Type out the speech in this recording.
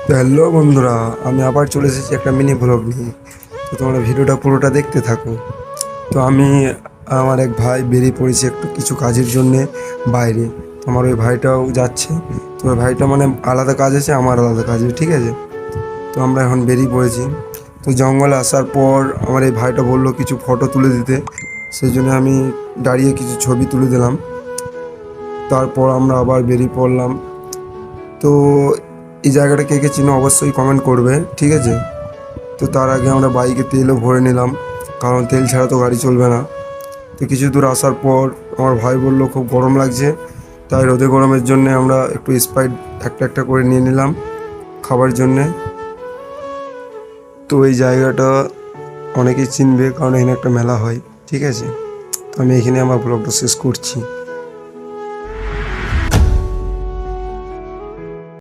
তো হ্যালো বন্ধুরা, আমি আবার চলে এসেছি একটা মিনি ব্লগ নিয়ে। তো তোমরা ভিডিওটা পুরোটা দেখতে থাকো। তো আমি আমার এক ভাই বেরিয়ে পড়েছি একটু কিছু কাজের জন্যে বাইরে। তো আমার ওই ভাইটাও যাচ্ছে। তো ওই ভাইটা মানে আলাদা কাজ আছে, আমার আলাদা কাজ আছে, ঠিক আছে। তো আমরা এখন বেরিয়ে পড়েছি। তো জঙ্গলে আসার পর আমার এই ভাইটা বললো কিছু ফটো তুলে দিতে, সেই জন্য আমি দাঁড়িয়ে কিছু ছবি তুলে দিলাম। তারপর আমরা আবার বেরিয়ে পড়লাম। তো এই জায়গাটা কে কে চিনো অবশ্যই কমেন্ট করবে, ঠিক আছে। তো তার আগে আমরা বাইকে তেলও ভরে নিলাম, কারণ তেল ছাড়া তো গাড়ি চলবে না। তো কিছু দূর আসার পর আমার ভাই বলল খুব গরম লাগছে, তাই রোদে গরমের জন্য আমরা একটু স্প্রাইট একটা একটা করে নিয়ে নিলাম খাবার জন্যে। তো এই জায়গাটা অনেকেই চিনবে, কারণ এখানে একটা মেলা হয়, ঠিক আছে। তো আমি এখানে আমার ব্লগটা শেষ করছি।